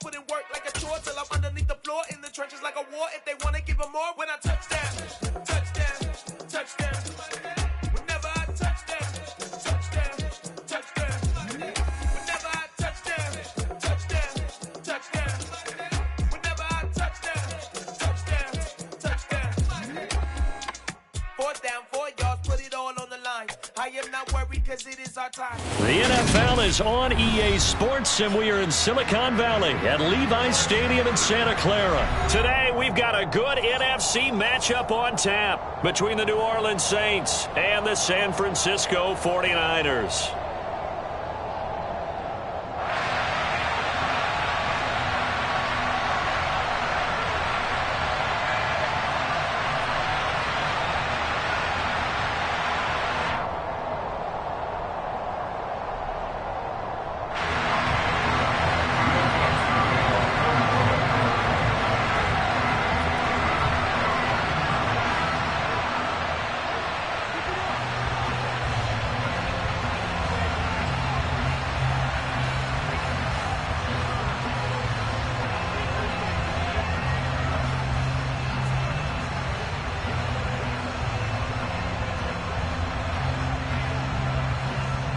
put in work like a chore till I'm underneath the floor in the trenches like a war. If they want to give them more, when I touch down, touchdown, touchdown. Whenever I touch down, touchdown, touchdown. Whenever I touch down, touchdown, touchdown. Whenever I touch down, touchdown, touchdown. 4th down, 4 yards, put it all on the line. I am not worried because it is our time. The NFL is on EA Sports, and we are in Silicon Valley at Levi's Stadium in Santa Clara. Today, we've got a good NFC matchup on tap between the New Orleans Saints and the San Francisco 49ers.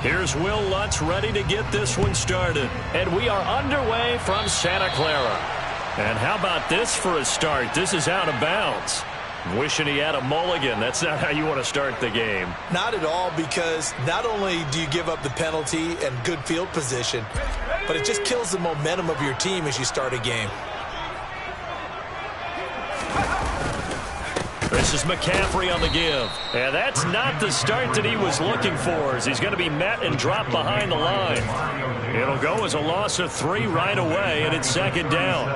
Here's Will Lutz ready to get this one started. And we are underway from Santa Clara. And how about this for a start? This is out of bounds. Wishing he had a mulligan. That's not how you want to start the game. Not at all, because not only do you give up the penalty and good field position, but it just kills the momentum of your team as you start a game. This is McCaffrey on the give. And that's not the start that he was looking for, as he's going to be met and dropped behind the line. It'll go as a loss of 3 right away, and it's 2nd down.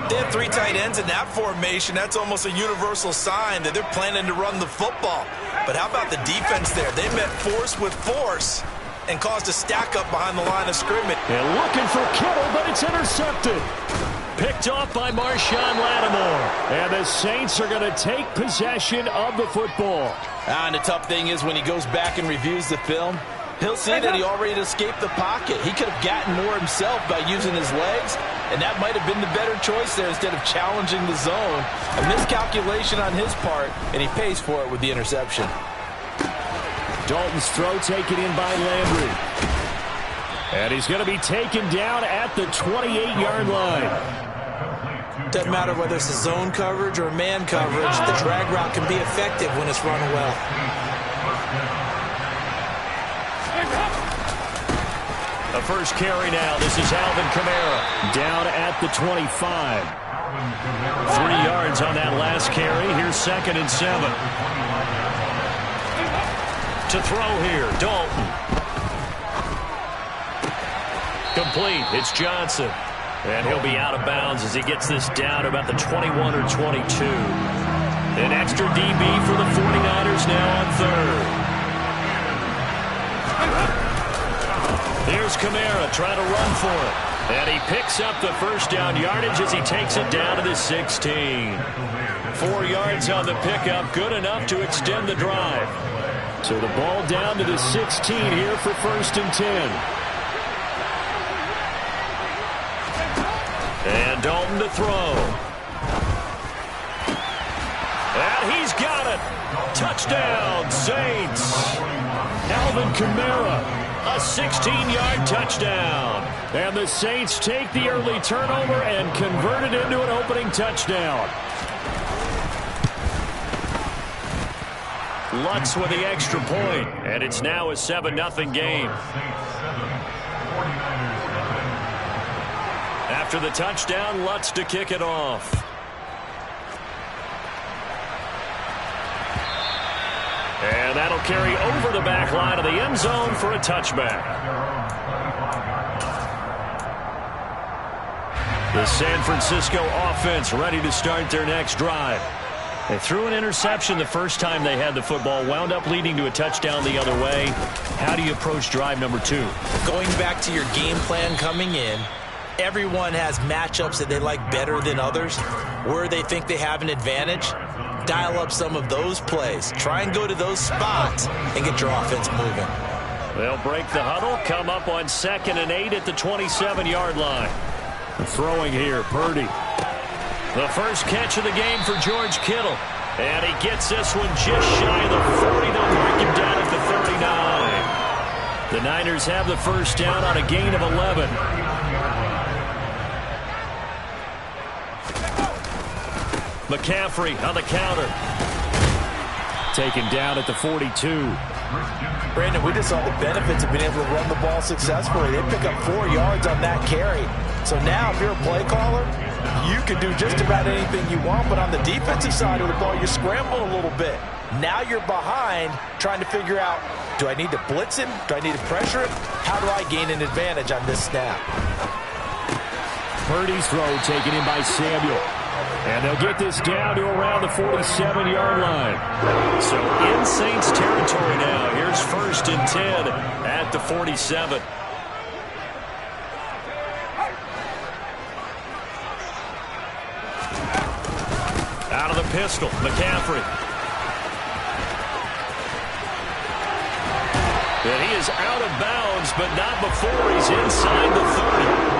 They have 3 tight ends in that formation. That's almost a universal sign that they're planning to run the football. But how about the defense there? They met force with force and caused a stack up behind the line of scrimmage. And looking for Kittle, but it's intercepted. Picked off by Marshawn Lattimore. And the Saints are going to take possession of the football. And the tough thing is when he goes back and reviews the film, he'll see that he already escaped the pocket. He could have gotten more himself by using his legs, and that might have been the better choice there instead of challenging the zone. A miscalculation on his part, and he pays for it with the interception. Dalton's throw taken in by Landry. And he's going to be taken down at the 28-yard line. Doesn't matter whether it's a zone coverage or man coverage, the drag route can be effective when it's run well. The first carry now. This is Alvin Kamara. Down at the 25. 3 yards on that last carry. Here's 2nd and 7. To throw here, Dalton. Complete. It's Johnson. And he'll be out of bounds as he gets this down about the 21 or 22. An extra DB for the 49ers now on 3rd. Here's Kamara trying to run for it. And he picks up the first down yardage as he takes it down to the 16. 4 yards on the pickup, good enough to extend the drive. So the ball down to the 16 here for 1st and 10. And Dalton to throw. And he's got it. Touchdown, Saints. Alvin Kamara, a 16-yard touchdown. And the Saints take the early turnover and convert it into an opening touchdown. Lutz with the extra point, and it's now a 7-0 game. After the touchdown, Lutz to kick it off. And that'll carry over the back line of the end zone for a touchback. The San Francisco offense ready to start their next drive. They threw an interception the first time they had the football, wound up leading to a touchdown the other way. How do you approach drive number 2? Going back to your game plan coming in, everyone has matchups that they like better than others. Where they think they have an advantage, dial up some of those plays. Try and go to those spots and get your offense moving. They'll break the huddle, come up on 2nd and 8 at the 27-yard line. Throwing here, Purdy. The first catch of the game for George Kittle. And he gets this one just shy of the 40. They'll mark him down at the 39. The Niners have the first down on a gain of 11. McCaffrey on the counter. Taken down at the 42. Brandon, we just saw the benefits of being able to run the ball successfully. They pick up 4 yards on that carry. So now if you're a play caller, you can do just about anything you want, but on the defensive side of the ball, you're scrambling a little bit. Now you're behind trying to figure out, do I need to blitz him? Do I need to pressure him? How do I gain an advantage on this snap? Purdy's throw taken in by Samuel. And they'll get this down to around the 47-yard line. So in Saints territory now. Here's 1st and 10 at the 47. Out of the pistol, McCaffrey. And he is out of bounds, but not before he's inside the 30.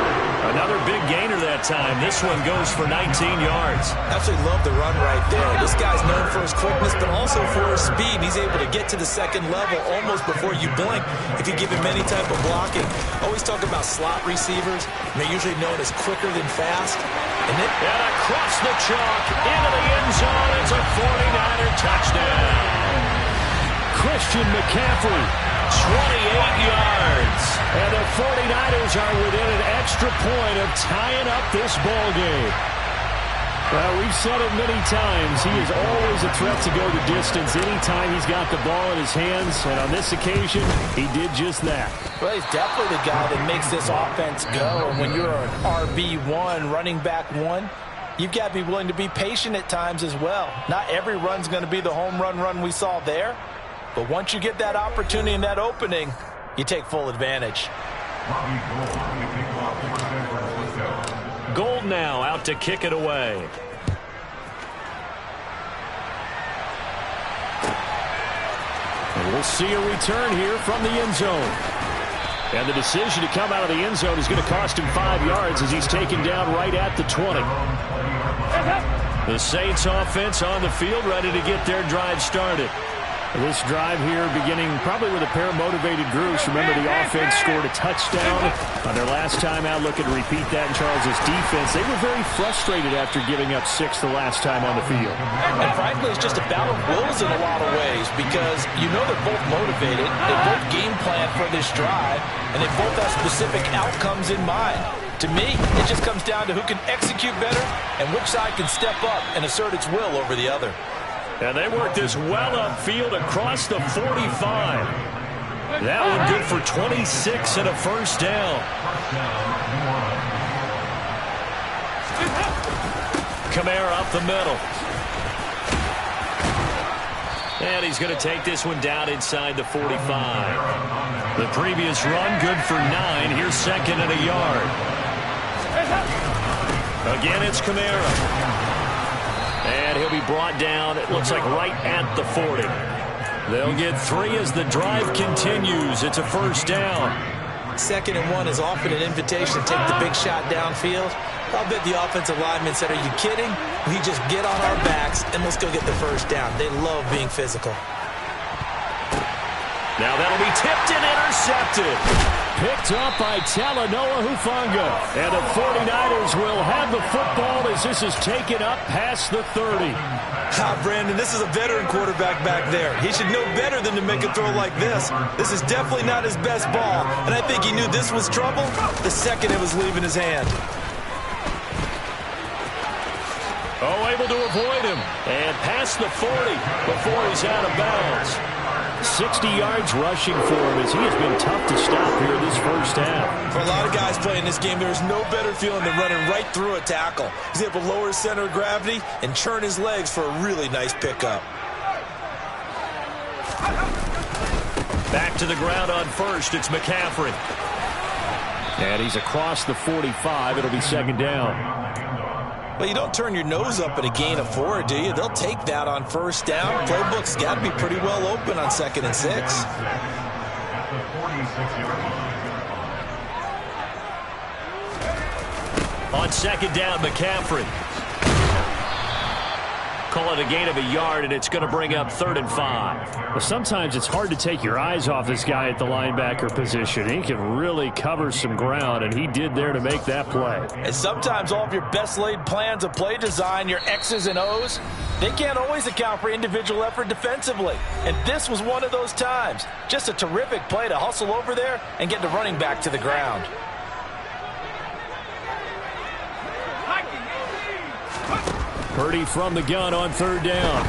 Another big gainer that time. This one goes for 19 yards. Absolutely love the run right there. This guy's known for his quickness, but also for his speed. He's able to get to the second level almost before you blink if you give him any type of blocking. Always talk about slot receivers. They're usually known as quicker than fast. And across the chalk into the end zone. It's a 49er touchdown. Christian McCaffrey, 28 yards. And the 49ers are within an extra point of tying up this ball game. Well, we've said it many times. He is always a threat to go the distance anytime he's got the ball in his hands. And on this occasion, he did just that. Well, he's definitely the guy that makes this offense go. And when you're an RB1, running back 1, you've got to be willing to be patient at times as well. Not every run's going to be the home run we saw there. But once you get that opportunity and that opening, you take full advantage. Gold now out to kick it away. And we'll see a return here from the end zone. And the decision to come out of the end zone is going to cost him 5 yards as he's taken down right at the 20. The Saints offense on the field ready to get their drive started. This drive here beginning probably with a pair of motivated groups. Remember, the offense scored a touchdown on their last time out. Looking to repeat that in Charles's defense. They were very frustrated after giving up 6 the last time on the field. And frankly, it's just a battle of wills in a lot of ways because you know they're both motivated. They both game plan for this drive, and they both have specific outcomes in mind. To me, it just comes down to who can execute better and which side can step up and assert its will over the other. And they work this well upfield across the 45. That one good for 26 and a first down. Kamara up the middle. And he's going to take this one down inside the 45. The previous run good for 9. Here's 2nd and a yard. Again, it's Kamara. And he'll be brought down, it looks like right at the 40. They'll get 3 as the drive continues. It's a first down. 2nd and 1 is often an invitation to take the big shot downfield. I'll bet the offensive lineman said, are you kidding? We just get on our backs and let's go get the first down. They love being physical. Now that'll be tipped and intercepted. Picked up by Talanoa Hufanga. And the 49ers will have the football as this is taken up past the 30. Brandon, this is a veteran quarterback back there. He should know better than to make a throw like this. This is definitely not his best ball. And I think he knew this was trouble the second it was leaving his hand. Oh, able to avoid him. And past the 40 before he's out of bounds. 60 yards rushing for him as he has been tough to stop here this first half. For a lot of guys playing this game, there's no better feeling than running right through a tackle. He's able to lower his center of gravity and churn his legs for a really nice pickup. Back to the ground on first. It's McCaffrey. And he's across the 45. It'll be 2nd down. Well, you don't turn your nose up at a gain of 4, do you? They'll take that on first down. Playbook's got to be pretty well open on 2nd and 6. On second down, McCaffrey. Call it a gain of a yard, and it's going to bring up 3rd and 5. Well, sometimes it's hard to take your eyes off this guy at the linebacker position. He can really cover some ground, and he did there to make that play. And sometimes all of your best laid plans of play design, your X's and O's, they can't always account for individual effort defensively. And this was one of those times. Just a terrific play to hustle over there and get the running back to the ground. Purdy from the gun on 3rd down.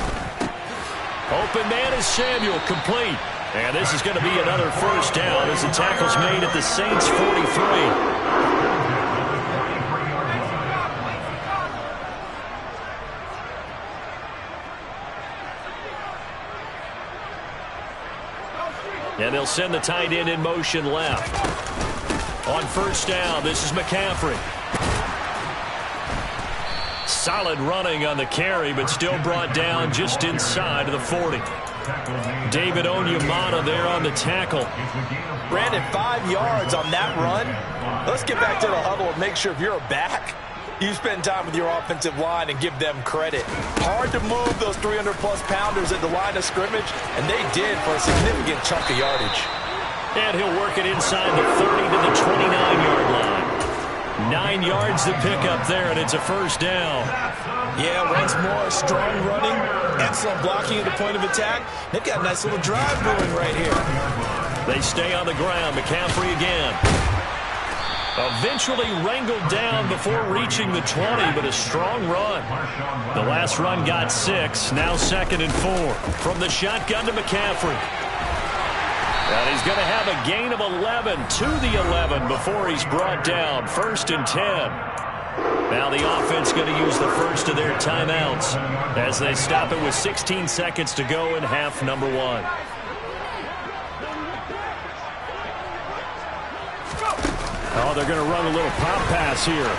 Open man is Samuel, complete. And this is going to be another 1st down as the tackle's made at the Saints' 43. And they'll send the tight end in motion left. On 1st down, this is McCaffrey. Solid running on the carry, but still brought down just inside of the 40. David Onyemata there on the tackle. Brandon, 5 yards on that run. Let's get back to the huddle and make sure if you're a back, you spend time with your offensive line and give them credit. Hard to move those 300-plus pounders at the line of scrimmage, and they did for a significant chunk of yardage. And he'll work it inside the 30 to the 29-yard line. 9 yards to pick up there, and it's a 1st down. Yeah, once more, strong running, excellent blocking at the point of attack. They've got a nice little drive brewing right here. They stay on the ground. McCaffrey again. Eventually wrangled down before reaching the 20, but a strong run. The last run got 6, now 2nd and 4. From the shotgun to McCaffrey. And he's going to have a gain of 11 to the 11 before he's brought down. 1st and 10. Now the offense going to use the first of their timeouts as they stop it with 16 seconds to go in half number 1. Oh, they're going to run a little pop pass here.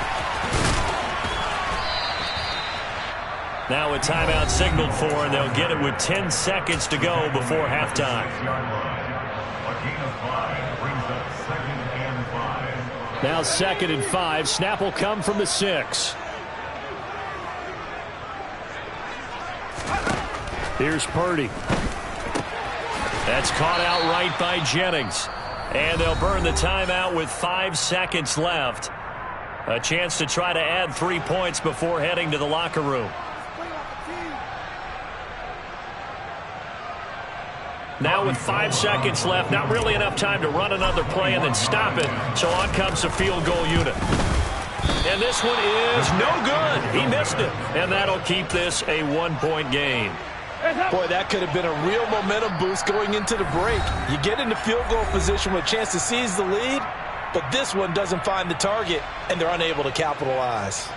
Now a timeout signaled for, and they'll get it with 10 seconds to go before halftime. Now 2nd and 5. Snap will come from the 6. Here's Purdy. That's caught outright by Jennings. And they'll burn the timeout with 5 seconds left. A chance to try to add 3 points before heading to the locker room. Now with 5 seconds left, not really enough time to run another play and then stop it. So on comes the field goal unit. And this one is no good. He missed it. And that'll keep this a 1-point game. Boy, that could have been a real momentum boost going into the break. You get into field goal position with a chance to seize the lead, but this one doesn't find the target, and they're unable to capitalize.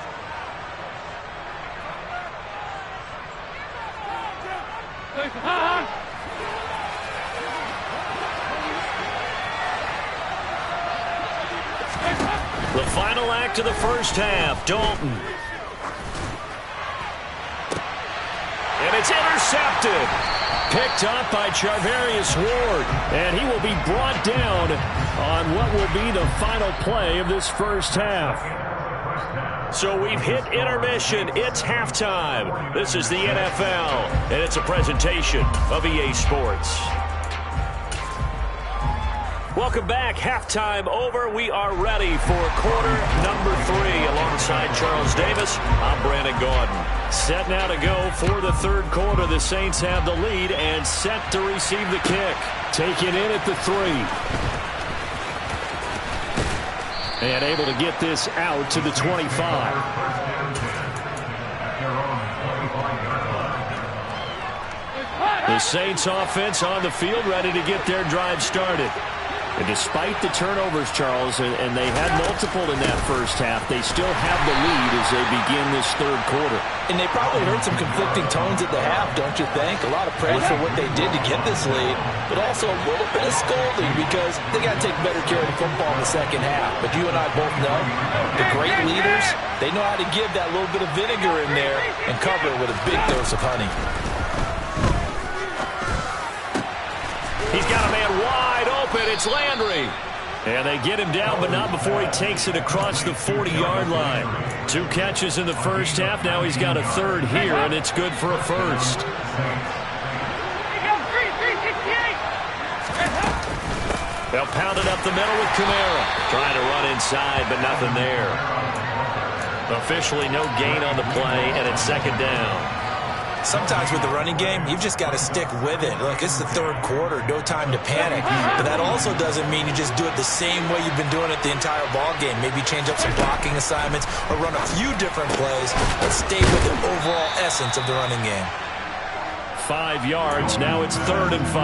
The final act of the first half, Dalton. And it's intercepted. Picked up by Charvarius Ward. And he will be brought down on what will be the final play of this first half. So we've hit intermission. It's halftime. This is the NFL, and it's a presentation of EA Sports. Welcome back. Halftime over. We are ready for quarter number 3. Alongside Charles Davis, I'm Brandon Gaudin. Set now to go for the third quarter. The Saints have the lead and set to receive the kick. Taken in at the 3. And able to get this out to the 25. The Saints offense on the field, ready to get their drive started. And despite the turnovers, Charles, and they had multiple in that first half, they still have the lead as they begin this third quarter. And they probably heard some conflicting tones at the half, don't you think? A lot of praise for what they did to get this lead, but also a little bit of scolding because they got to take better care of the football in the second half. But you and I both know the great leaders, they know how to give that little bit of vinegar in there and cover it with a big dose of honey. He's got a man wide open. It's Landry. And they get him down, but not before he takes it across the 40-yard line. 2 catches in the first half. Now he's got a third here, and it's good for a first. They'll pound it up the middle with Kamara. Trying to run inside, but nothing there. Officially no gain on the play, and it's second down. Sometimes with the running game, you've just got to stick with it. Look, it's the third quarter, no time to panic. But that also doesn't mean you just do it the same way you've been doing it the entire ball game. Maybe change up some blocking assignments or run a few different plays, but stay with the overall essence of the running game. 5 yards, now it's 3rd and 5.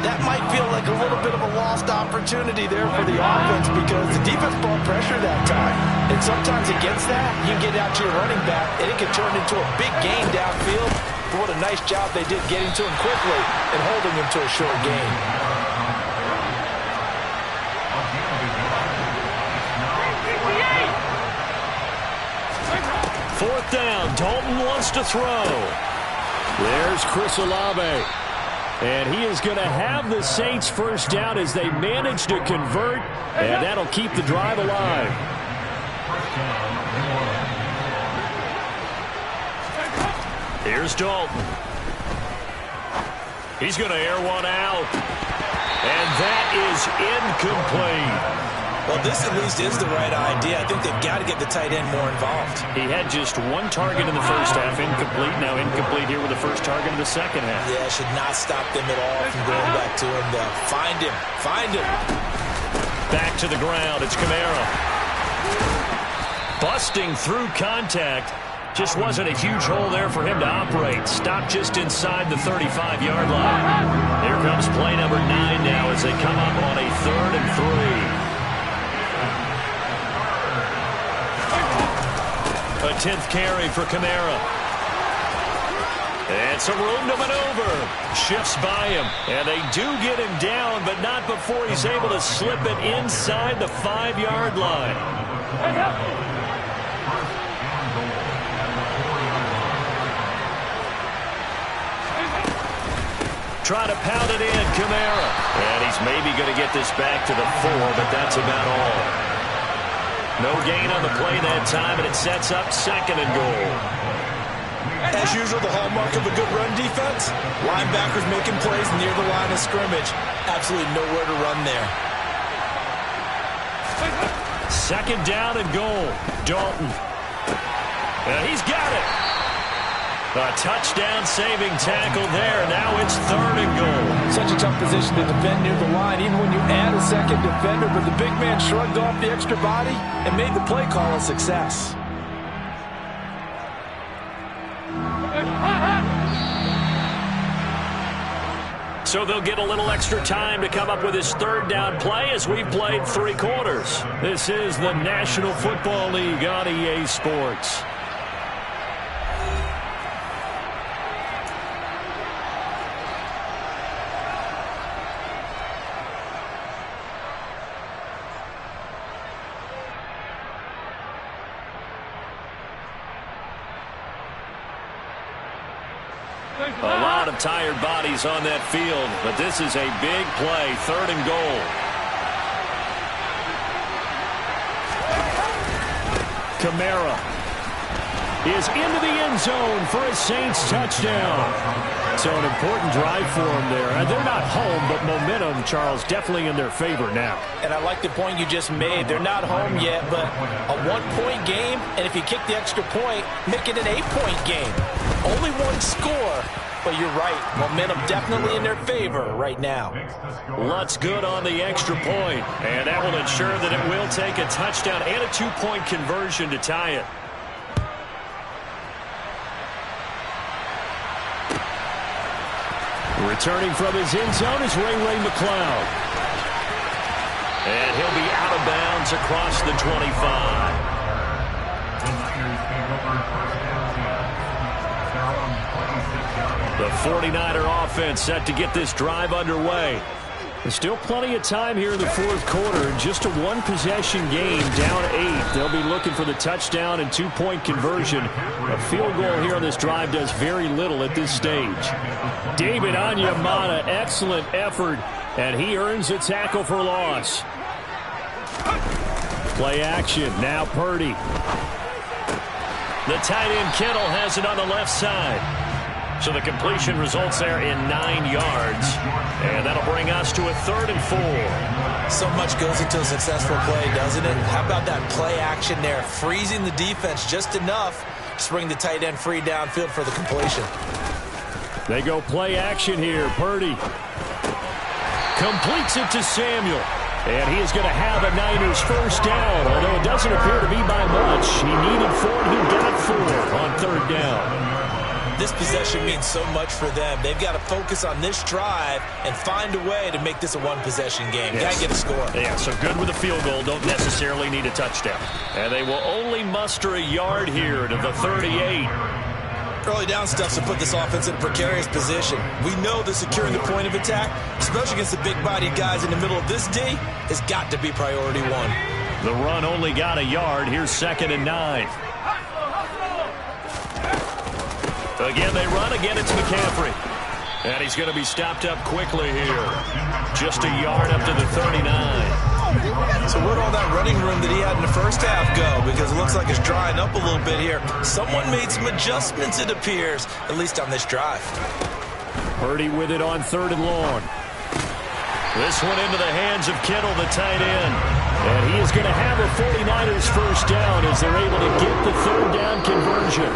That might feel like a little bit of a lost opportunity there for the offense because the defense brought pressure that time. And sometimes against that, you get out to your running back, and it can turn into a big gain downfield. But what a nice job they did getting to him quickly and holding him to a short gain. Fourth down, Dalton wants to throw. There's Chris Olave. And he is going to have the Saints first down as they manage to convert, and that'll keep the drive alive. Here's Dalton. He's going to air one out. And that is incomplete. Well, this at least is the right idea. I think they've got to get the tight end more involved. He had just 1 target in the first half, incomplete. Now incomplete here with the first target in the second half. Yeah, should not stop them at all from going back to him. Find him. Find him. Back to the ground. It's Kamara. Busting through contact. Just wasn't a huge hole there for him to operate. Stopped just inside the 35-yard line. Here comes play number 9 now as they come up on a 3rd and 3. A 10th carry for Kamara. And some room to maneuver. Shifts by him. And they do get him down, but not before he's able to slip it inside the 5-yard line. Trying to pound it in, Kamara. And he's maybe going to get this back to the 4, but that's about all. No gain on the play that time, and it sets up 2nd and goal. As usual, the hallmark of a good run defense, linebackers making plays near the line of scrimmage. Absolutely nowhere to run there. 2nd down and goal. Dalton. And he's got it. A touchdown-saving tackle there. Now it's 3rd and goal. Such a tough position to defend near the line, even when you add a second defender. But the big man shrugged off the extra body and made the play call a success. So they'll get a little extra time to come up with his 3rd down play as we've played 3 quarters. This is the National Football League on EA Sports. A lot of tired bodies on that field, but this is a big play, 3rd and goal. Kamara is into the end zone for a Saints touchdown. So an important drive for them there. They're not home, but momentum, Charles, definitely in their favor now. And I like the point you just made. They're not home yet, but a 1-point game, and if you kick the extra point, make it an 8-point game. Only 1 score, but you're right. Momentum definitely in their favor right now. Lutz good on the extra point, and that will ensure that it will take a touchdown and a 2-point conversion to tie it. Returning from his end zone is Ray McCloud. And he'll be out of bounds across the 25. The 49er offense set to get this drive underway. There's still plenty of time here in the 4th quarter. Just a 1-possession game, down 8. They'll be looking for the touchdown and 2-point conversion. A field goal here on this drive does very little at this stage. David Onyemata, excellent effort, and he earns a tackle for loss. Play action. Now Purdy. The tight end Kittle has it on the left side. So the completion results there in 9 yards. And that'll bring us to a 3rd and 4. So much goes into a successful play, doesn't it? How about that play action there? Freezing the defense just enough to bring the tight end free downfield for the completion. They go play action here. Purdy completes it to Samuel. And he is going to have a Niners first down, although it doesn't appear to be by much. He needed 4, he got 4 on 3rd down. This possession means so much for them. They've got to focus on this drive and find a way to make this a one-possession game. Yes. Got to get a score. Yeah, so good with a field goal. Don't necessarily need a touchdown. And they will only muster a yard here to the 38. Early down stuff to put this offense in a precarious position. We know that securing the point of attack, especially against the big-bodied guys in the middle of this D, has got to be priority 1. The run only got a yard. Here's 2nd and 9. Again, they run. Again, it's McCaffrey. And he's going to be stopped up quickly here. Just a yard up to the 39. So where'd all that running room that he had in the first half go? Because it looks like it's drying up a little bit here. Someone made some adjustments, it appears, at least on this drive. Purdy with it on 3rd and long. This one into the hands of Kittle, the tight end. And he is going to have a 49ers first down as they're able to get the 3rd down conversion.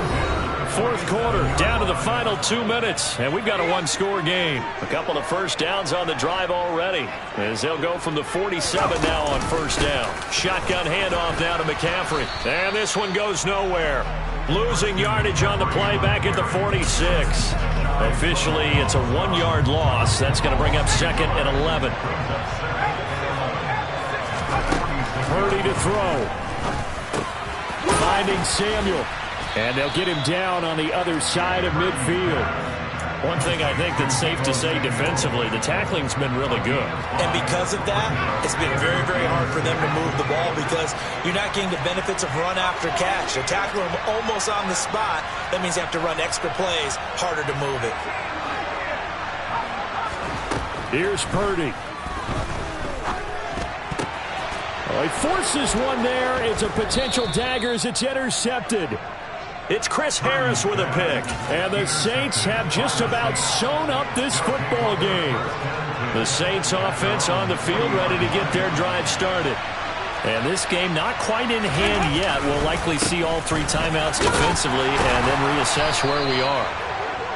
4th quarter, down to the final 2 minutes, and we've got a 1-score game. A couple of first downs on the drive already, as they'll go from the 47 now on first down. Shotgun handoff now to McCaffrey, and this one goes nowhere. Losing yardage on the play back at the 46. Officially, it's a 1-yard loss. That's going to bring up 2nd and 11. Purdy to throw. Finding Samuel. And they'll get him down on the other side of midfield. One thing I think that's safe to say defensively, the tackling's been really good. And because of that, it's been very, very hard for them to move the ball because you're not getting the benefits of run after catch. They're tackling him almost on the spot. That means you have to run extra plays, harder to move it. Here's Purdy. Oh, he forces one there. It's a potential dagger as it's intercepted. It's Chris Harris with a pick. And the Saints have just about sewn up this football game. The Saints offense on the field ready to get their drive started. And this game not quite in hand yet. We'll likely see all 3 timeouts defensively and then reassess where we are.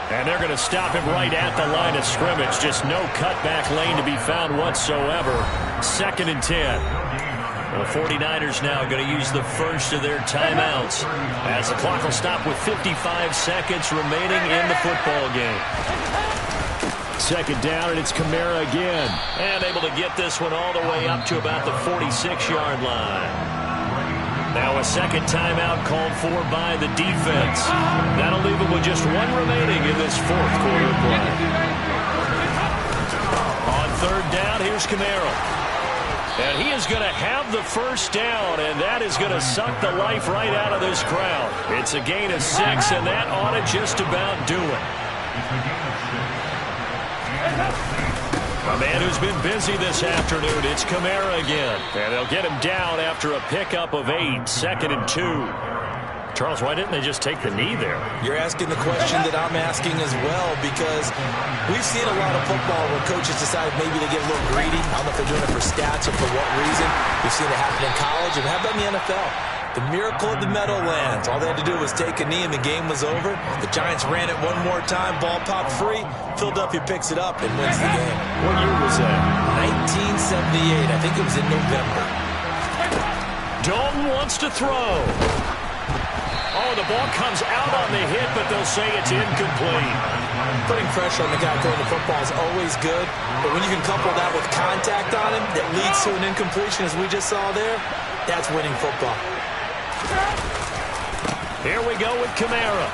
And they're going to stop him right at the line of scrimmage. Just no cutback lane to be found whatsoever. 2nd and 10. The 49ers now going to use the first of their timeouts as the clock will stop with 55 seconds remaining in the football game. 2nd down, and it's Kamara again. And able to get this one all the way up to about the 46-yard line. Now a 2nd timeout called for by the defense. That'll leave them with just 1 remaining in this 4th quarter play. On 3rd down, here's Kamara. And he is going to have the first down, and that is going to suck the life right out of this crowd. It's a gain of 6, and that ought to just about do it. A man who's been busy this afternoon, it's Kamara again. And they'll get him down after a pickup of 8, 2nd and 2. Charles, why didn't they just take the knee there? You're asking the question that I'm asking as well because we've seen a lot of football where coaches decide maybe they get a little greedy. I don't know if they're doing it for stats or for what reason. We've seen it happen in college, and how about in the NFL? The miracle of the Meadowlands. All they had to do was take a knee and the game was over. The Giants ran it one more time, ball popped free. Philadelphia picks it up and wins the game. What year was that? 1978. I think it was in November. Dalton wants to throw. Oh, the ball comes out on the hit, but they'll say it's incomplete. Putting pressure on the guy throwing the football is always good, but when you can couple that with contact on him that leads to an incompletion, as we just saw there, that's winning football. Here we go with Kamara.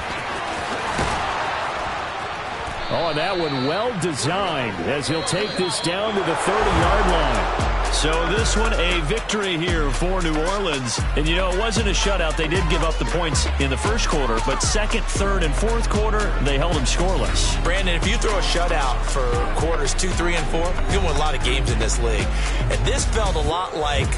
Oh, that one well designed as he'll take this down to the 30-yard line. So this one, a victory here for New Orleans. And, you know, it wasn't a shutout. They did give up the points in the first quarter, but 2nd, 3rd, and 4th quarter, they held them scoreless. Brandon, if you throw a shutout for quarters 2, 3, and 4, you're going to win a lot of games in this league. And this felt a lot like